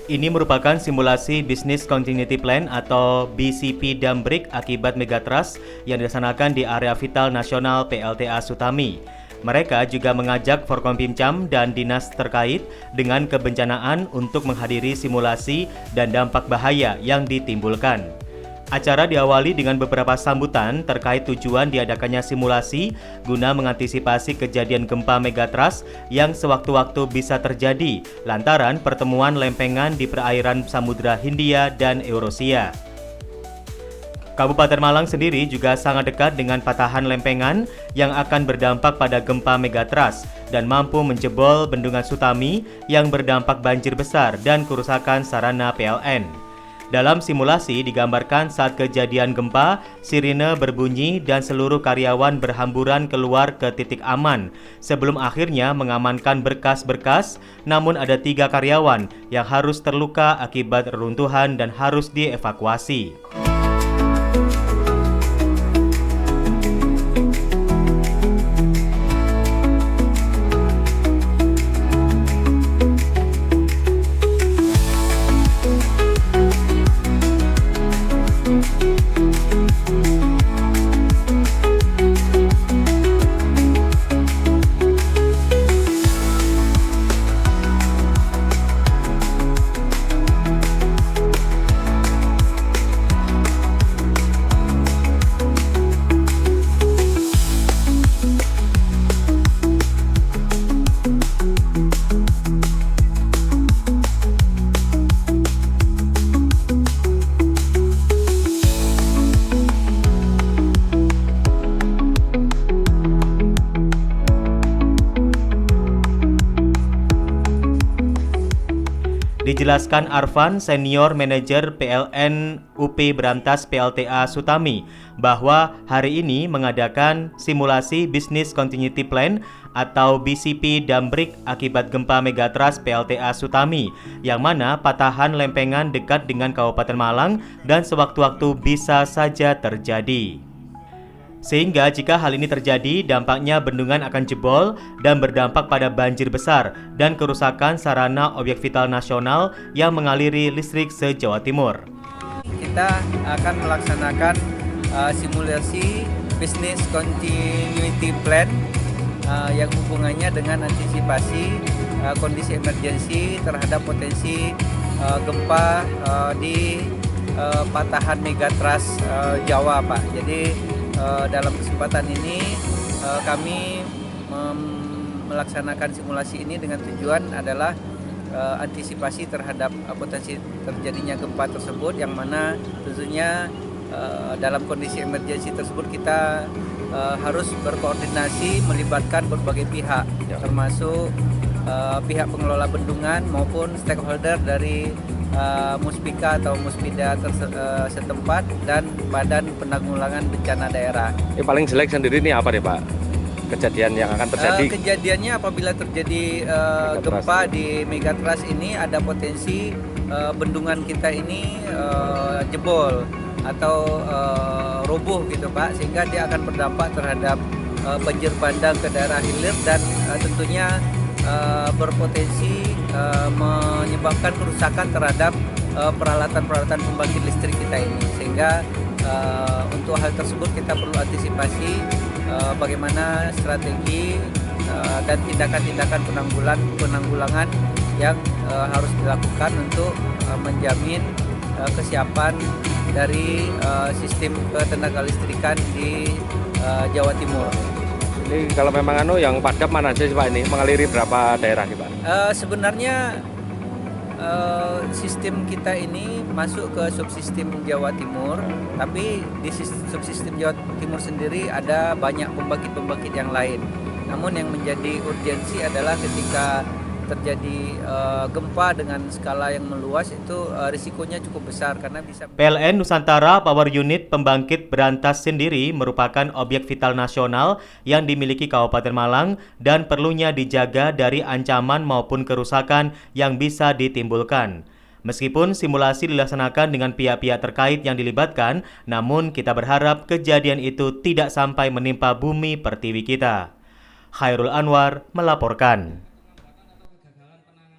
Ini merupakan simulasi Business Continuity Plan atau BCP Dambrik akibat megatrust yang dilaksanakan di area vital nasional PLTA Sutami. Mereka juga mengajak Forkompimcam dan dinas terkait dengan kebencanaan untuk menghadiri simulasi dan dampak bahaya yang ditimbulkan. Acara diawali dengan beberapa sambutan terkait tujuan diadakannya simulasi guna mengantisipasi kejadian gempa megatrust yang sewaktu-waktu bisa terjadi lantaran pertemuan lempengan di perairan Samudra Hindia dan Eurasia. Kabupaten Malang sendiri juga sangat dekat dengan patahan lempengan yang akan berdampak pada gempa megatrust dan mampu menjebol bendungan Sutami yang berdampak banjir besar dan kerusakan sarana PLN. Dalam simulasi digambarkan saat kejadian gempa, sirine berbunyi dan seluruh karyawan berhamburan keluar ke titik aman sebelum akhirnya mengamankan berkas-berkas, namun ada 3 karyawan yang harus terluka akibat reruntuhan dan harus dievakuasi. Dijelaskan Arfan, Senior Manager PLN UP Berantas PLTA Sutami, bahwa hari ini mengadakan simulasi Business Continuity Plan atau BCP Dambrik akibat gempa megatrust PLTA Sutami, yang mana patahan lempengan dekat dengan Kabupaten Malang dan sewaktu-waktu bisa saja terjadi. Sehingga jika hal ini terjadi, dampaknya bendungan akan jebol dan berdampak pada banjir besar dan kerusakan sarana objek vital nasional yang mengaliri listrik se-Jawa Timur. Kita akan melaksanakan simulasi Business Continuity Plan yang hubungannya dengan antisipasi kondisi emergensi terhadap potensi gempa di patahan megatrust Jawa, Pak. Jadi dalam kesempatan ini kami melaksanakan simulasi ini dengan tujuan adalah antisipasi terhadap potensi terjadinya gempa tersebut, yang mana tentunya dalam kondisi emergensi tersebut kita harus berkoordinasi melibatkan berbagai pihak, termasuk pihak pengelola bendungan maupun stakeholder dari Muspika atau Muspida setempat dan Badan Penanggulangan Bencana Daerah. Paling jelek sendiri ini apa nih Pak? Kejadian yang akan terjadi? Kejadiannya apabila terjadi gempa di megatrust ini ada potensi bendungan kita ini jebol atau roboh gitu Pak, sehingga dia akan berdampak terhadap banjir bandang ke daerah hilir dan tentunya berpotensi menyebabkan kerusakan terhadap peralatan-peralatan pembangkit listrik kita ini, sehingga untuk hal tersebut kita perlu antisipasi bagaimana strategi dan tindakan-tindakan penanggulangan yang harus dilakukan untuk menjamin kesiapan dari sistem ketenaga listrikan di Jawa Timur. Ini kalau memang yang padam mana aja sih Pak, ini mengaliri berapa daerah sih Pak? Sebenarnya sistem kita ini masuk ke subsistem Jawa Timur, tapi di subsistem Jawa Timur sendiri ada banyak pembangkit-pembangkit yang lain. Namun yang menjadi urgensi adalah ketika terjadi gempa dengan skala yang meluas, itu risikonya cukup besar karena bisa. PLN Nusantara Power Unit Pembangkit Berantas sendiri merupakan objek vital nasional yang dimiliki Kabupaten Malang dan perlunya dijaga dari ancaman maupun kerusakan yang bisa ditimbulkan. Meskipun simulasi dilaksanakan dengan pihak-pihak terkait yang dilibatkan, namun kita berharap kejadian itu tidak sampai menimpa bumi pertiwi kita. Khairul Anwar melaporkan.